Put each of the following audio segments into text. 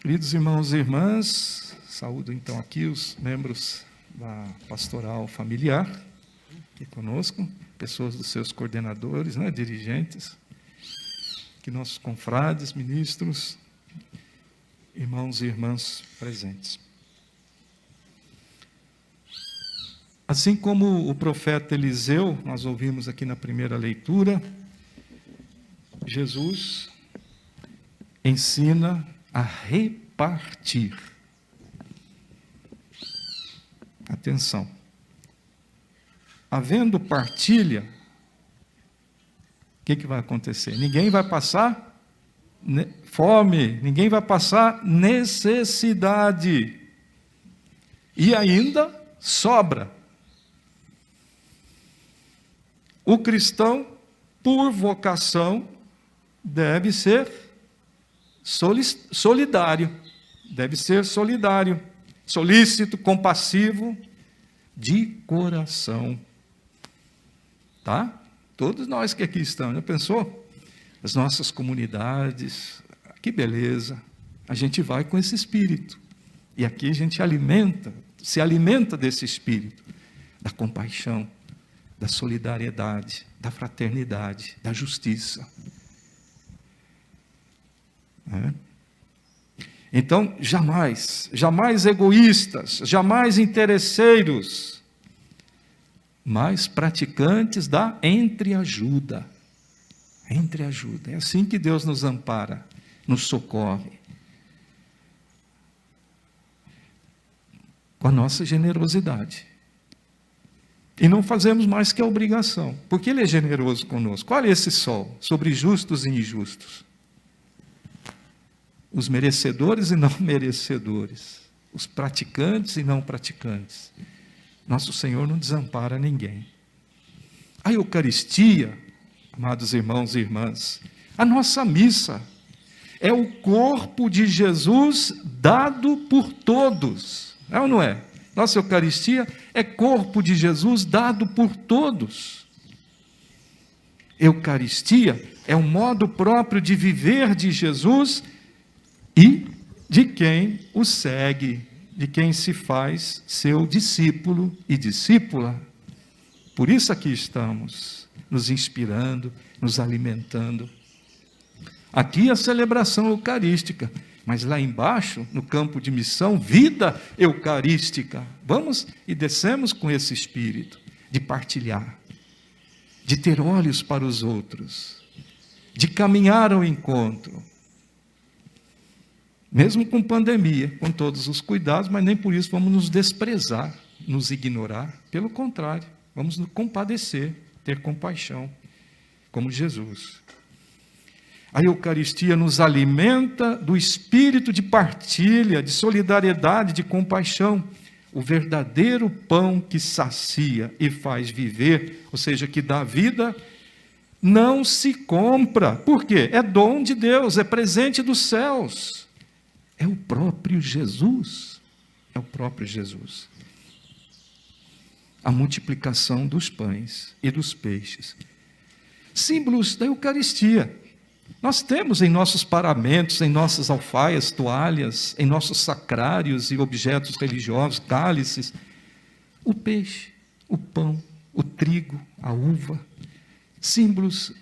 Queridos irmãos e irmãs, saúdo então aqui os membros da pastoral familiar aqui conosco, pessoas dos seus coordenadores, dirigentes, aqui nossos confrades, ministros, irmãos e irmãs presentes. Assim como o profeta Eliseu, nós ouvimos aqui na primeira leitura, Jesus ensina a repartir. Atenção. Havendo partilha, o que vai acontecer? Ninguém vai passar fome, ninguém vai passar necessidade. E ainda sobra. O cristão, por vocação, deve ser solidário, solícito, compassivo, de coração. Tá? Todos nós que aqui estamos, já pensou? As nossas comunidades, que beleza, a gente vai com esse espírito, e aqui a gente se alimenta desse espírito, da compaixão, da solidariedade, da fraternidade, da justiça. Então, jamais egoístas, jamais interesseiros, mas praticantes da entreajuda. É assim que Deus nos ampara, nos socorre. Com a nossa generosidade. E não fazemos mais que a obrigação, porque Ele é generoso conosco. Olha esse sol, sobre justos e injustos. Os merecedores e não merecedores, os praticantes e não praticantes. Nosso Senhor não desampara ninguém. A Eucaristia, amados irmãos e irmãs, a nossa missa é o corpo de Jesus dado por todos. É ou não é? Nossa Eucaristia é corpo de Jesus dado por todos. Eucaristia é um modo próprio de viver de Jesus e de quem o segue, de quem se faz seu discípulo e discípula. Por isso aqui estamos, nos inspirando, nos alimentando. Aqui a celebração eucarística, mas lá embaixo, no campo de missão, vida eucarística. Vamos e descemos com esse espírito de partilhar, de ter olhos para os outros, de caminhar ao encontro. Mesmo com pandemia, com todos os cuidados, mas nem por isso vamos nos desprezar, nos ignorar. Pelo contrário, vamos nos compadecer, ter compaixão, como Jesus. A Eucaristia nos alimenta do espírito de partilha, de solidariedade, de compaixão. O verdadeiro pão que sacia e faz viver, ou seja, que dá vida, não se compra. Por quê? É dom de Deus, é presente dos céus. É o próprio Jesus. A multiplicação dos pães e dos peixes. Símbolos da Eucaristia. Nós temos em nossos paramentos, em nossas alfaias, toalhas, em nossos sacrários e objetos religiosos, cálices, o peixe, o pão, o trigo, a uva, símbolos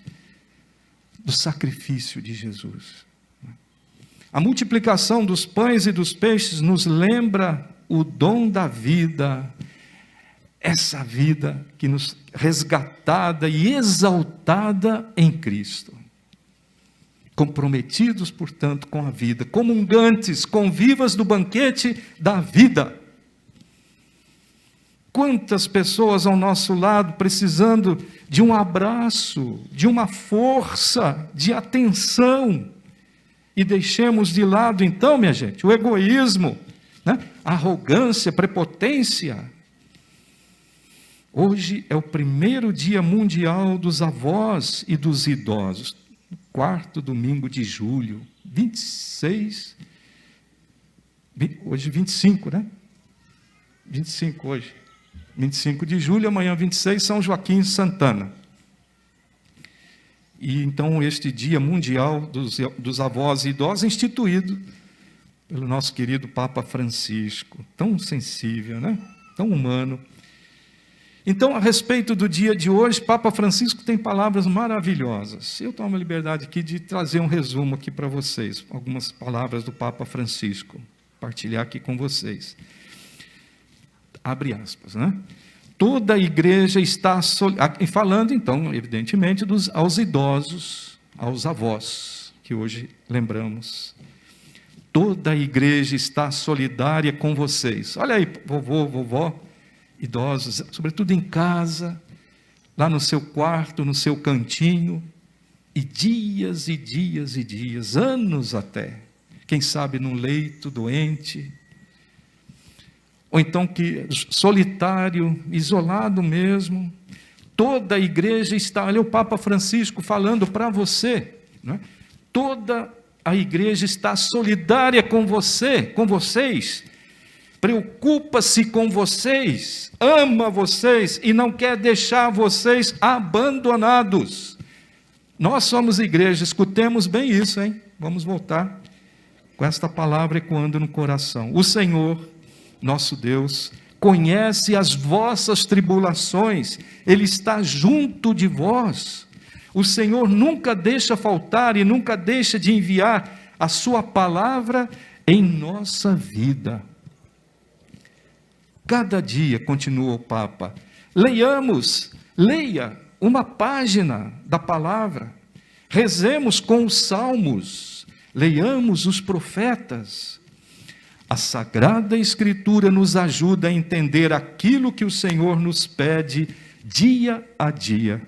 do sacrifício de Jesus. A multiplicação dos pães e dos peixes nos lembra o dom da vida, essa vida que nos resgatada e exaltada em Cristo. Comprometidos, portanto, com a vida, comungantes, convivas do banquete da vida. Quantas pessoas ao nosso lado precisando de um abraço, de uma força, de atenção. E deixemos de lado, então, minha gente, o egoísmo, a arrogância, a prepotência. Hoje é o primeiro dia mundial dos avós e dos idosos. 4º domingo de julho, 26, hoje 25, 25 hoje. 25 de julho, amanhã 26, São Joaquim Santana. E então este Dia Mundial dos Avós e Idosos instituído pelo nosso querido Papa Francisco, tão sensível, né? Tão humano. Então, a respeito do dia de hoje, Papa Francisco tem palavras maravilhosas. Eu tomo a liberdade aqui de trazer um resumo aqui para vocês, algumas palavras do Papa Francisco, partilhar aqui com vocês. Abre aspas, né? Toda a igreja está, falando então, evidentemente, aos idosos, aos avós, que hoje lembramos. Toda a igreja está solidária com vocês. Olha aí, vovô, vovó, idosos, sobretudo em casa, lá no seu quarto, no seu cantinho, e dias e dias e dias, anos até, quem sabe num leito doente, ou então que solitário, isolado mesmo. Toda a igreja está, olha o Papa Francisco falando para você, né? Toda a igreja está solidária com você, com vocês, preocupa-se com vocês, ama vocês e não quer deixar vocês abandonados. Nós somos igreja, escutemos bem isso, hein? Vamos voltar com esta palavra ecoando no coração. O Senhor, nosso Deus, conhece as vossas tribulações, Ele está junto de vós. O Senhor nunca deixa faltar e nunca deixa de enviar a sua palavra em nossa vida. Cada dia, continua o Papa, leia uma página da palavra, rezemos com os salmos, leiamos os profetas. A Sagrada Escritura nos ajuda a entender aquilo que o Senhor nos pede dia a dia.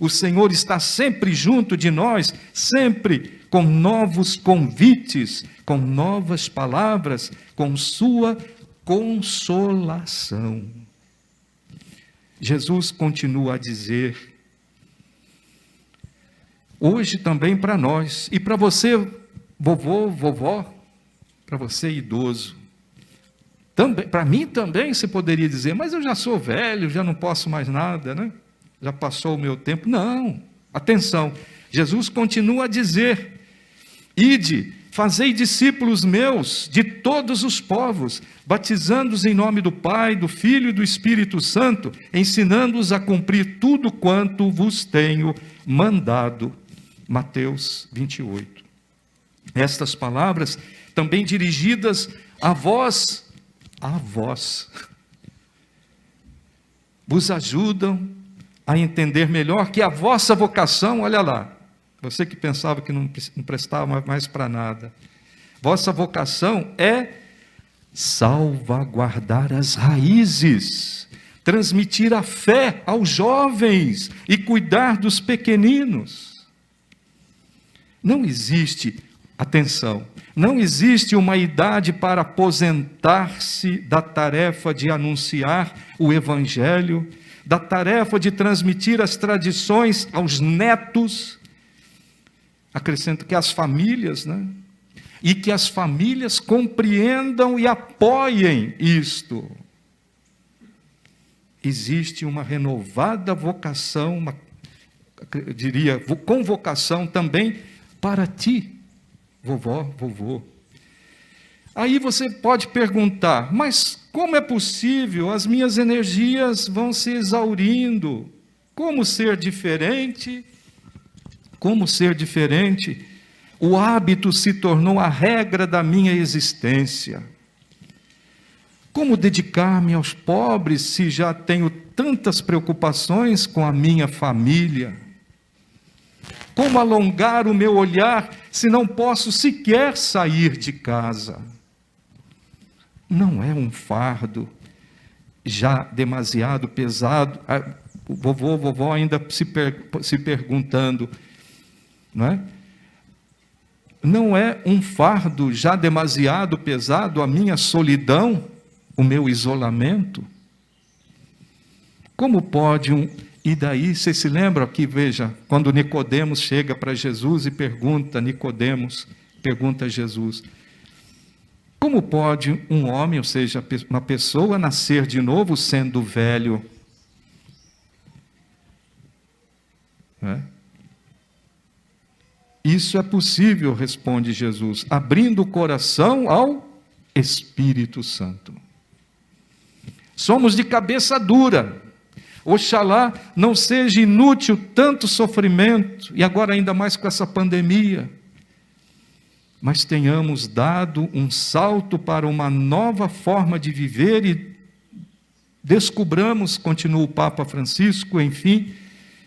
O Senhor está sempre junto de nós, sempre com novos convites, com novas palavras, com sua consolação. Jesus continua a dizer, hoje também para nós, e para você, vovô, vovó, para você idoso, também, para mim também você poderia dizer, mas eu já sou velho, já não posso mais nada, né? Já passou o meu tempo. Não, atenção, Jesus continua a dizer, ide, fazei discípulos meus de todos os povos, batizando-os em nome do Pai, do Filho e do Espírito Santo, ensinando-os a cumprir tudo quanto vos tenho mandado. Mateus 28. Estas palavras, também dirigidas a vós, vos ajudam a entender melhor que a vossa vocação, olha lá, você que pensava que não prestava mais para nada, vossa vocação é salvaguardar as raízes, transmitir a fé aos jovens e cuidar dos pequeninos. Não existe, atenção, não existe uma idade para aposentar-se da tarefa de anunciar o Evangelho, da tarefa de transmitir as tradições aos netos. Acrescento que as famílias, né? E que as famílias compreendam e apoiem isto. Existe uma renovada vocação, eu diria, convocação também para ti, vovó, vovô. Aí você pode perguntar, mas como é possível? As minhas energias vão se exaurindo. Como ser diferente? Como ser diferente? O hábito se tornou a regra da minha existência. Como dedicar-me aos pobres se já tenho tantas preocupações com a minha família? Como alongar o meu olhar se não posso sequer sair de casa? Não é um fardo já demasiado pesado? O vovô, vovó ainda se perguntando, não é? Não é um fardo já demasiado pesado a minha solidão, o meu isolamento? Como pode E daí, vocês se lembram aqui, veja, quando Nicodemos chega para Jesus e pergunta, Nicodemos pergunta a Jesus, como pode um homem, ou seja, uma pessoa, nascer de novo sendo velho? Isso é possível, responde Jesus, abrindo o coração ao Espírito Santo. Somos de cabeça dura. Oxalá não seja inútil tanto sofrimento, e agora ainda mais com essa pandemia, mas tenhamos dado um salto para uma nova forma de viver e descubramos, continua o Papa Francisco, enfim,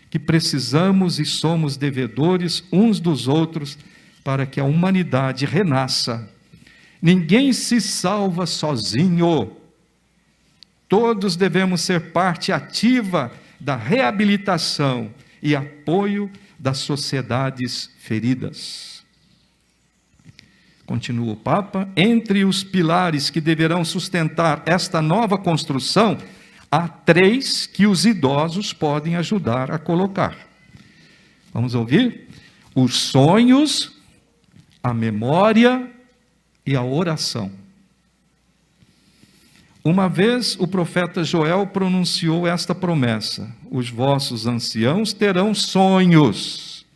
que precisamos e somos devedores uns dos outros para que a humanidade renasça. Ninguém se salva sozinho. Todos devemos ser parte ativa da reabilitação e apoio das sociedades feridas. Continua o Papa, entre os pilares que deverão sustentar esta nova construção, há 3 que os idosos podem ajudar a colocar. Vamos ouvir? Os sonhos, a memória e a oração. Uma vez o profeta Joel pronunciou esta promessa: os vossos anciãos terão sonhos.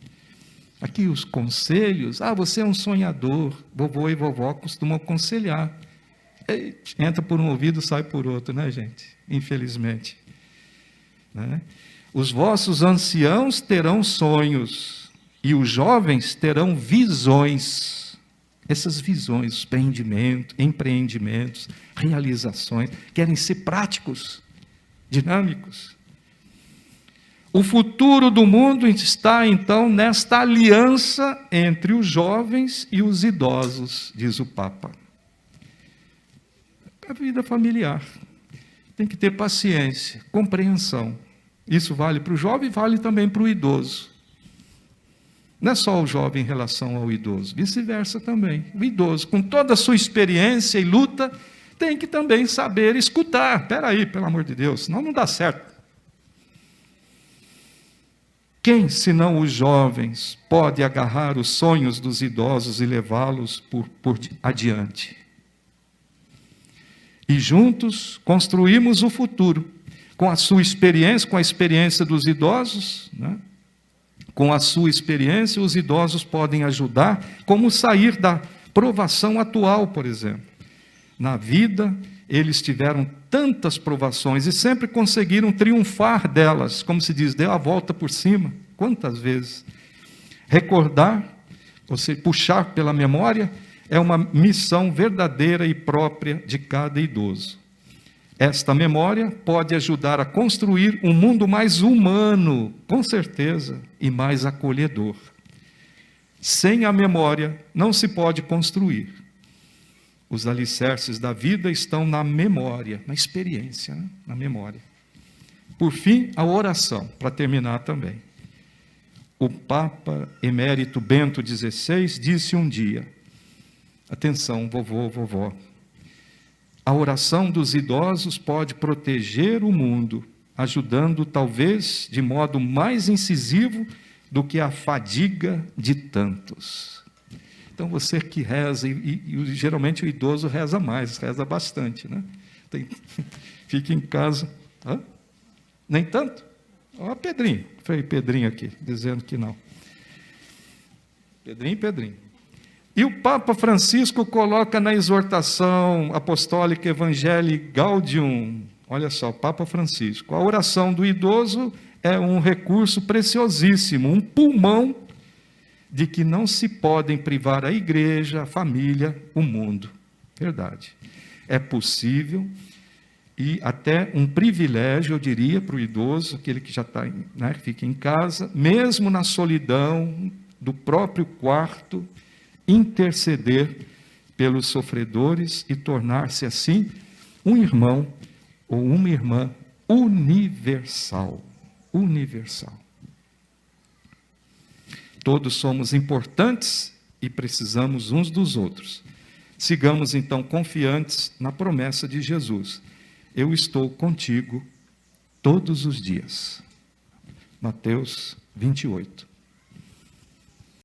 Aqui os conselhos, você é um sonhador, vovô e vovó costumam aconselhar. Entra por um ouvido, sai por outro, né, gente? Infelizmente. Né? Os vossos anciãos terão sonhos, e os jovens terão visões. Essas visões, empreendimentos, realizações, querem ser práticos, dinâmicos. O futuro do mundo está, então, nesta aliança entre os jovens e os idosos, diz o Papa. A vida familiar. Tem que ter paciência, compreensão. Isso vale para o jovem e vale também para o idoso. Não é só o jovem em relação ao idoso, vice-versa também. O idoso, com toda a sua experiência e luta, tem que também saber escutar. Espera aí, pelo amor de Deus, senão não dá certo. Quem, senão os jovens, pode agarrar os sonhos dos idosos e levá-los por adiante? E juntos construímos o futuro, com a sua experiência, com a experiência dos idosos, né? Com a sua experiência, os idosos podem ajudar, como sair da provação atual, por exemplo. Na vida, eles tiveram tantas provações e sempre conseguiram triunfar delas, como se diz, deu a volta por cima. Quantas vezes? Recordar, ou seja, puxar pela memória, é uma missão verdadeira e própria de cada idoso. Esta memória pode ajudar a construir um mundo mais humano, com certeza, e mais acolhedor. Sem a memória, não se pode construir. Os alicerces da vida estão na memória, na experiência, né? Na memória. Por fim, a oração, para terminar também. O Papa Emérito Bento XVI disse um dia, atenção, vovô, vovó, a oração dos idosos pode proteger o mundo, ajudando talvez de modo mais incisivo do que a fadiga de tantos. Então você que reza, e geralmente o idoso reza mais, reza bastante, né? Fica em casa. Hã? Nem tanto? Ó, Pedrinho, foi Pedrinho aqui, dizendo que não. Pedrinho. E o Papa Francisco coloca na exortação apostólica Evangelii Gaudium, olha só, Papa Francisco, a oração do idoso é um recurso preciosíssimo, um pulmão de que não se podem privar a igreja, a família, o mundo. Verdade. É possível e até um privilégio, eu diria, para o idoso, aquele que já está, né, fica em casa, mesmo na solidão do próprio quarto, interceder pelos sofredores e tornar-se assim um irmão ou uma irmã universal. Todos somos importantes e precisamos uns dos outros. Sigamos então confiantes na promessa de Jesus. Eu estou contigo todos os dias. Mateus 28.